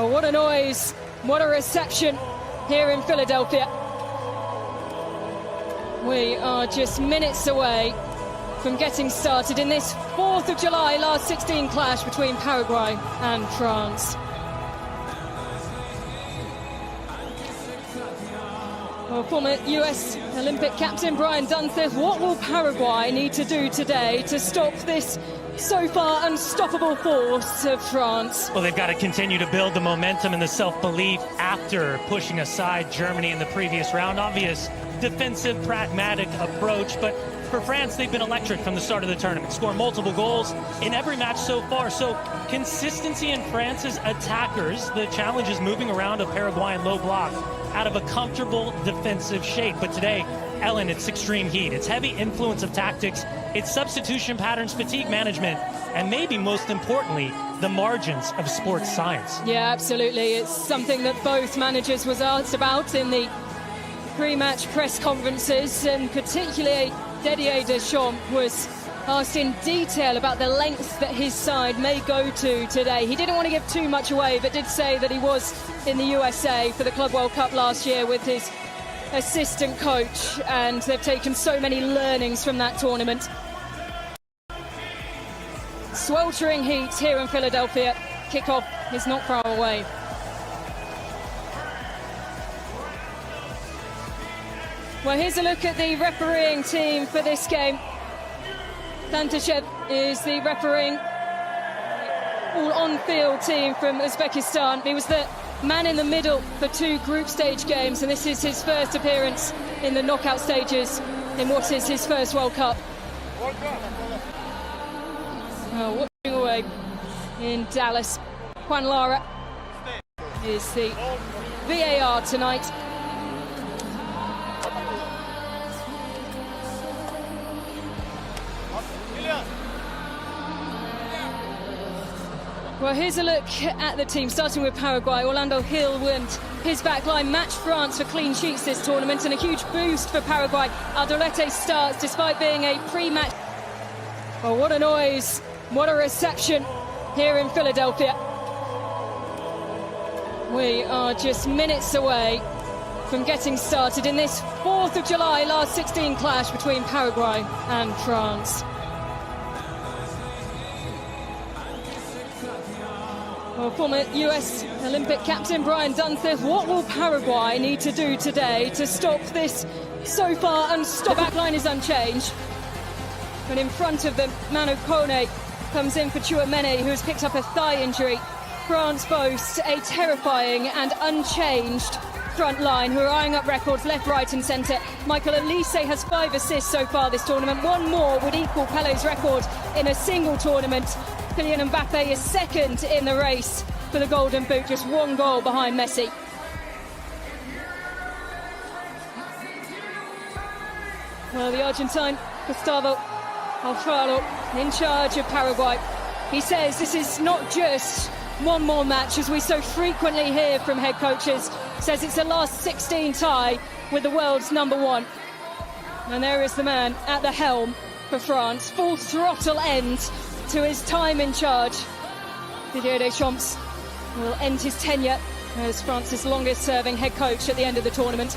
Oh, what a noise, what a reception here in Philadelphia. We are just minutes away from getting started in this 4th of July last 16 clash between Paraguay and France. Well, former US Olympic captain Brian Dunseth, what will Paraguay need to do today to stop this so far unstoppable force of France? Well, they've got to continue to build the momentum and the self-belief after pushing aside Germany in the previous round. Obvious defensive, pragmatic approach, but for France, they've been electric from the start of the tournament, scored multiple goals in every match so far. So consistency in France's attackers. The challenge is moving around a Paraguayan low block out of a comfortable defensive shape. But today, Ellen, it's extreme heat. It's heavy influence of tactics. It's substitution patterns, fatigue management, and maybe most importantly, the margins of sports science. Yeah, absolutely. It's something that both managers was asked about in the pre-match press conferences, and particularly Didier Deschamps was asked in detail about the lengths that his side may go to today. He didn't want to give too much away, but did say that he was in the USA for the Club World Cup last year with his assistant coach, and they've taken so many learnings from that tournament. Sweltering heat here in Philadelphia. Kickoff is not far away. Well, here's a look at the refereeing team for this game. Tantashev is the refereeing all-on-field team from Uzbekistan. He was the man in the middle for 2 group stage games, and this is his first appearance in the knockout stages in what is his first World Cup. Watching away in Dallas, Juan Lara is the VAR tonight. Well, here's a look at the team, starting with Paraguay. Orlando Hill and his backline matched France for clean sheets this tournament, and a huge boost for Paraguay. Aldolete starts despite being a pre-match. Oh, what a noise, what a reception here in Philadelphia. We are just minutes away from getting started in this 4th of July last 16 clash between Paraguay and France. Well, former US Olympic captain Brian Dunseth, what will Paraguay need to do today to stop this so far unstoppable? The backline is unchanged, but in front of them, Manu Kone comes in for Chouameni, who has picked up a thigh injury. France boasts a terrifying and unchanged front line, who are eyeing up records left, right and centre. Michael Olise has 5 assists so far this tournament. One more would equal Pelé's record in a single tournament. Kylian Mbappé is second in the race for the Golden Boot, just 1 goal behind Messi. Well, the Argentine Gustavo Alfaro in charge of Paraguay. He says this is not just one more match, as we so frequently hear from head coaches. Says it's a last 16 tie with the world's #1. And there is the man at the helm for France. Full throttle end to his time in charge. Didier Deschamps will end his tenure as France's longest-serving head coach at the end of the tournament.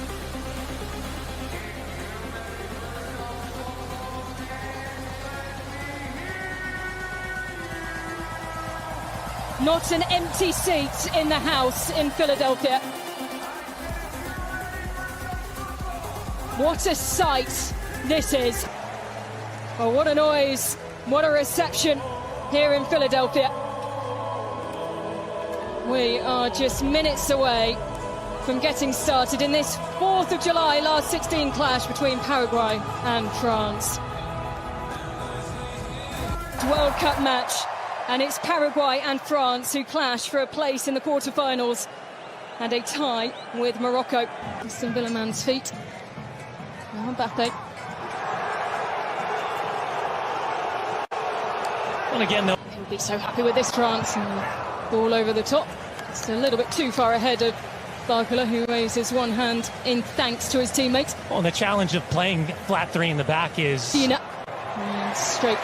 Not an empty seat in the house in Philadelphia. What a sight this is. Oh, what a noise, what a reception here in Philadelphia. We are just minutes away from getting started in this 4th of July last 16 clash between Paraguay and France. World Cup match, and it's Paraguay and France who clash for a place in the quarterfinals and a tie with Morocco. Mr. Villemans' feet. Now Mbappé. Well, again, though, He'll be so happy with this France. Ball over the top. It's a little bit too far ahead of Barcola, who raises one hand in thanks to his teammates. Well, the challenge of playing flat 3 in the back is... And straight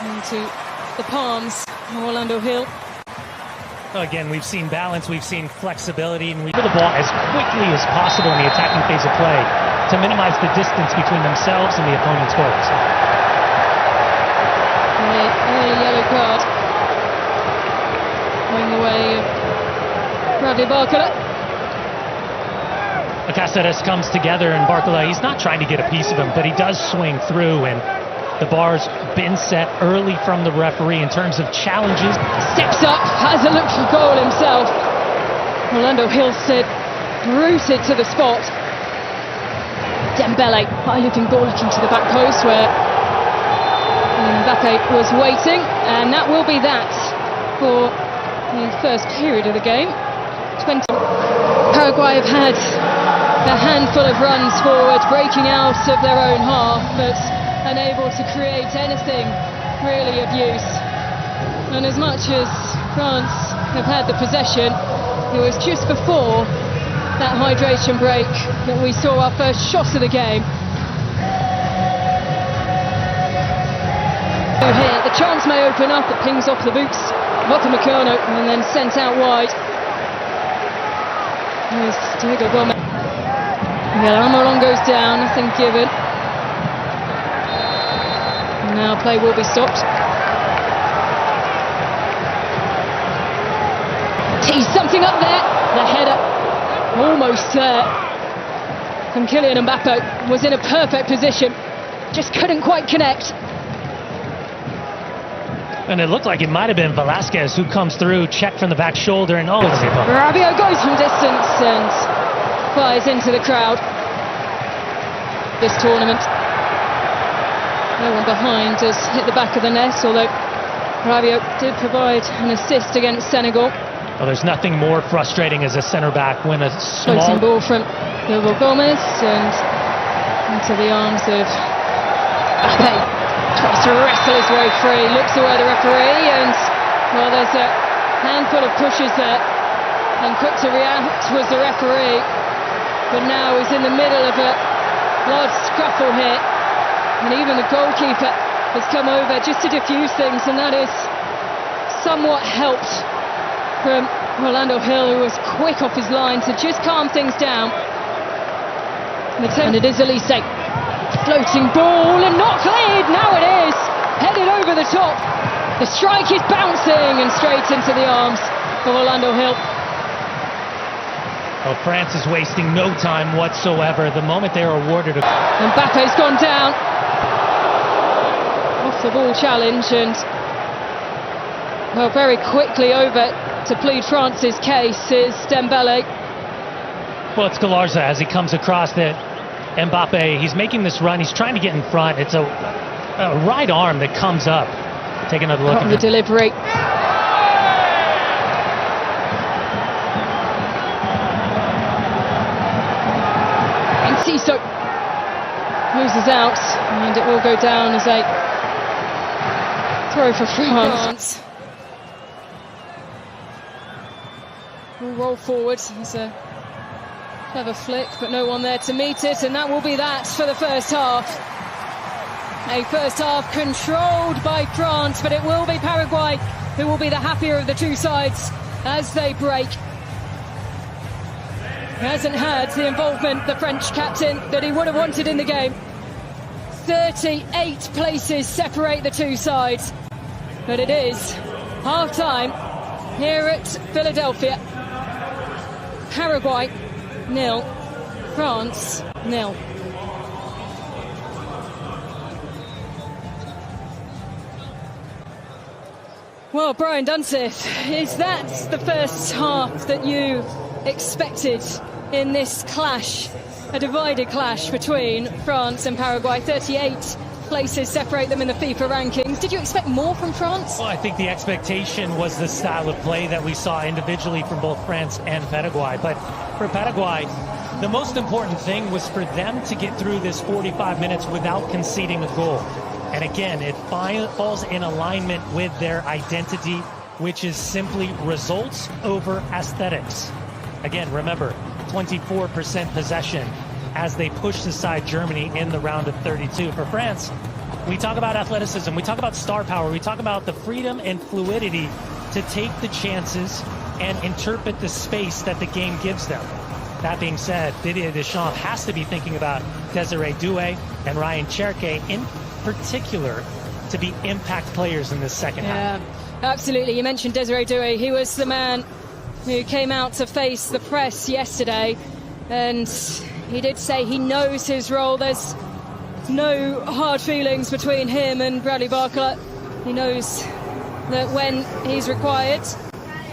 into the palms of Orlando Hill. Again, we've seen balance, we've seen flexibility, and we put the ball as quickly as possible in the attacking phase of play to minimize the distance between themselves and the opponent's goals. Early yellow card going the way of Bradley Barcola. Cáceres comes together, and Barcola, he's not trying to get a piece of him, but he does swing through, and the bar's been set early from the referee in terms of challenges. Steps up, has a look for goal himself. Orlando Hilstead rooted to the spot. Dembele, high-looking ball looking to the back post where Mbappé was waiting, and that will be that for the first period of the game. 20. Paraguay have had a handful of runs forward, breaking out of their own half, but unable to create anything really of use. And as much as France have had the possession, it was just before that hydration break that we saw our first shot of the game. So here, the chance may open up, it pings off the boots of Upamecano and then sent out wide. There's Diego Gomez. Almiron goes down, nothing given. Now play will be stopped. Tees something up there. The header almost there from Kylian Mbappé was in a perfect position. Just couldn't quite connect. And it looked like it might have been Velasquez who comes through, check from the back shoulder, and Rabiot goes from distance and fires into the crowd. This tournament, no one behind has hit the back of the net, although Rabiot did provide an assist against Senegal. Well, there's nothing more frustrating as a centre-back when a floating ball from Diego Gomez and into the arms of Mbappé. Tries to wrestle his way free, looks away the referee, and well, there's a handful of pushes there, and quick to react was the referee, but now he's in the middle of a large scuffle here, and even the goalkeeper has come over just to diffuse things, and that is somewhat helped from Orlando Hill, who was quick off his line to just calm things down. And it is Elise. Floating ball and not cleared, now it is, headed over the top. The strike is bouncing and straight into the arms of Orlando Hill. Well, France is wasting no time whatsoever. The moment they are awarded a... Mbappe's gone down. Off the ball challenge, and well, very quickly over to plead France's case is Dembele. Well, it's Galarza as he comes across the Mbappé. He's making this run. He's trying to get in front. It's a right arm that comes up. Take another look at the delivery. And Tissot loses out, and it will go down as a throw for France. Will roll forward. It's a clever flick, but no one there to meet it, and that will be that for the first half. A first half controlled by France, but it will be Paraguay who will be the happier of the two sides as they break. He hasn't had the involvement, the French captain, that he would have wanted in the game. 38 places separate the two sides, but it is half-time here at Philadelphia. Paraguay 0, France 0. Well, Brian Dunseth, is that the first half that you expected in this clash, a divided clash between France and Paraguay? 38 places separate them in the FIFA rankings. Did you expect more from France? Well, I think the expectation was the style of play that we saw individually from both France and Paraguay. But for Paraguay, the most important thing was for them to get through this 45 minutes without conceding a goal. And again, it falls in alignment with their identity, which is simply results over aesthetics. Again, remember, 24% possession as they pushed aside Germany in the round of 32. For France, we talk about athleticism, we talk about star power, we talk about the freedom and fluidity to take the chances and interpret the space that the game gives them. That being said, Didier Deschamps has to be thinking about Desiree Doué and Ryan Cherki in particular to be impact players in this second half. Absolutely. You mentioned Desiree Doué. He was the man who came out to face the press yesterday, and he did say he knows his role. There's no hard feelings between him and Bradley Barcola. He knows that when he's required,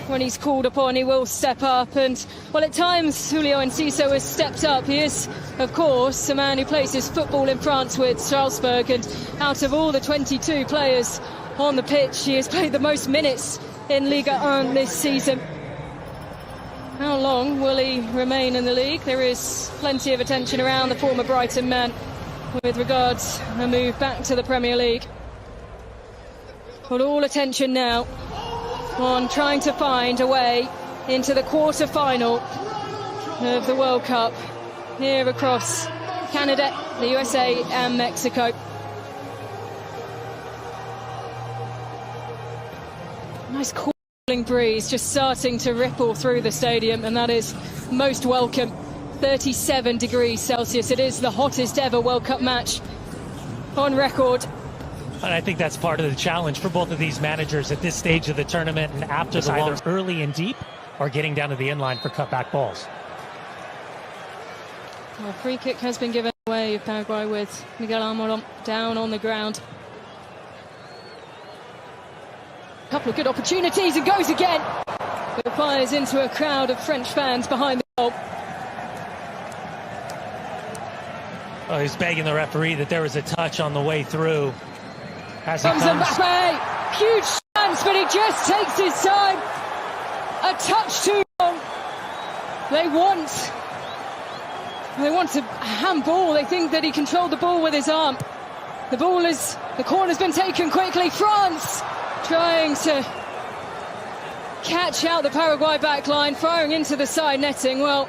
when he's called upon, he will step up. And, well, at times, Julio Enciso has stepped up. He is, of course, a man who plays his football in France with Strasbourg. And out of all the 22 players on the pitch, he has played the most minutes in Ligue 1 this season. How long will he remain in the league? There is plenty of attention around the former Brighton man with regards to a move back to the Premier League. But all attention now on trying to find a way into the quarter-final of the World Cup here across Canada, the USA and Mexico. Nice cooling breeze just starting to ripple through the stadium, and that is most welcome. 37 degrees Celsius. It is the hottest ever World Cup match on record. And I think that's part of the challenge for both of these managers at this stage of the tournament and after the either early and deep or getting down to the inline for cutback balls. Well, free kick has been given away of Paraguay with Miguel Almiron down on the ground. A couple of good opportunities and goes again. But fires into a crowd of French fans behind the goal. Oh, he's begging the referee that there was a touch on the way through. As he comes Mbappé, huge chance, but he just takes his time. A touch too long. They want a handball. They think that he controlled the ball with his arm. The corner's been taken quickly. France trying to catch out the Paraguay back line, firing into the side netting. Well,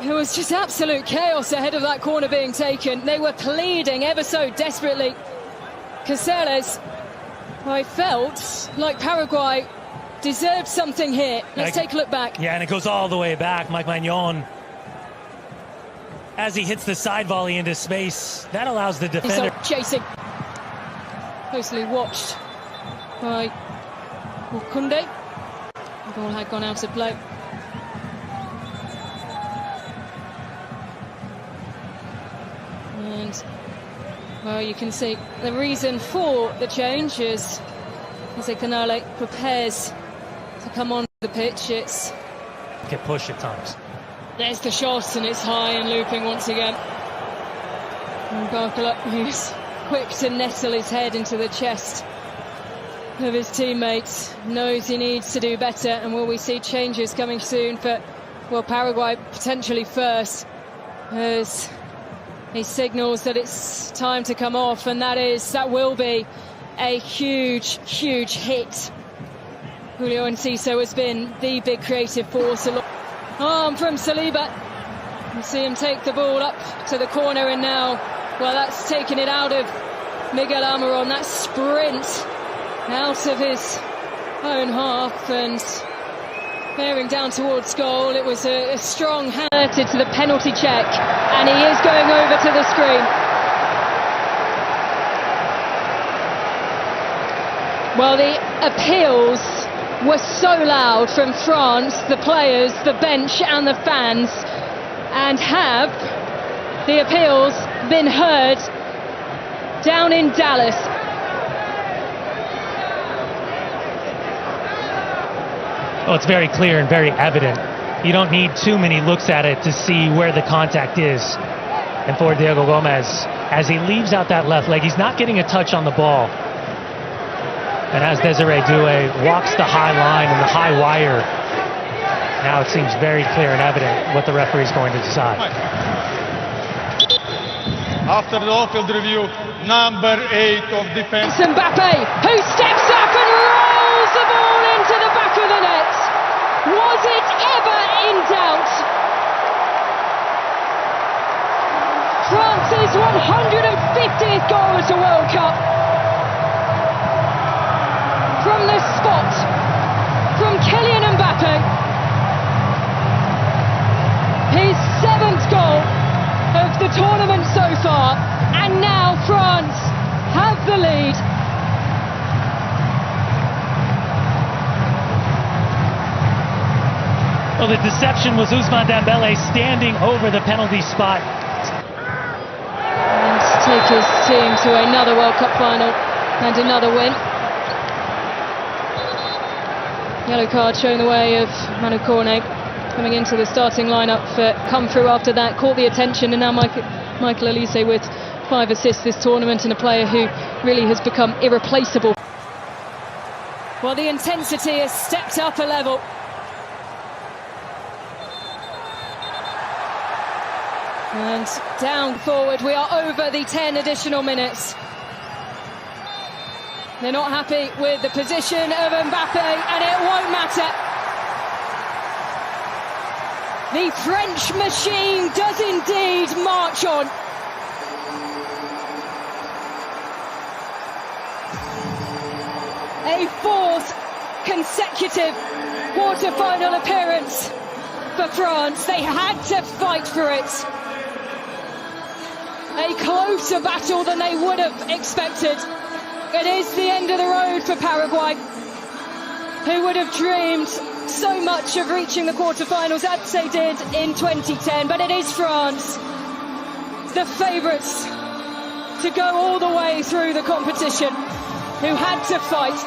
it was just absolute chaos ahead of that corner being taken. They were pleading ever so desperately. Caceres, I felt like Paraguay deserved something here. Let's take a look back. Yeah, and it goes all the way back. Mike Magnon, as he hits the side volley into space, that allows the defender. Chasing. Closely watched by Kunde. The ball had gone out of play. And, well, you can see the reason for the change is as Canale prepares to come on the pitch. It's get pushed at times. There's the shot, and it's high and looping once again. And Barcola, who's quick to nestle his head into the chest of his teammates, knows he needs to do better. And will we see changes coming soon for, well, Paraguay potentially first, as he signals that it's time to come off, and that will be a huge hit. Julio Enciso has been the big creative force. Arm from Saliba. You see him take the ball up to the corner, and now, well, that's taken it out of Miguel Almiron. That sprint out of his own half and bearing down towards goal. It was a strong hand to the penalty check, and he is going over to the screen. Well, the appeals were so loud from France, the players, the bench and the fans. And have the appeals been heard down in Dallas? Oh, it's very clear and very evident. You don't need too many looks at it to see where the contact is. And for Diego Gomez, as he leaves out that left leg, he's not getting a touch on the ball. And as Desiree Doué walks the high line and the high wire, now it seems very clear and evident what the referee is going to decide. After the on-field review, number 8 of defense. Mbappé, who steps up and rolls the ball into the back of the net. Was it ever in doubt? France's 150th goal at a World Cup. From the spot, from Kylian Mbappé. Well, the deception was Ousmane Dembélé standing over the penalty spot. And to take his team to another World Cup final and another win. Yellow card showing the way of Manu Cornet coming into the starting lineup. Come through after that, caught the attention, and now Michael Olise with 5 assists this tournament, and a player who really has become irreplaceable. Well, the intensity has stepped up a level. And down forward, we are over the 10 additional minutes. They're not happy with the position of Mbappé, and it won't matter. The French machine does indeed march on. A 4th consecutive quarter-final appearance for France. They had to fight for it. A closer battle than they would have expected. It is the end of the road for Paraguay, who would have dreamed so much of reaching the quarterfinals as they did in 2010. But it is France, the favourites to go all the way through the competition, who had to fight.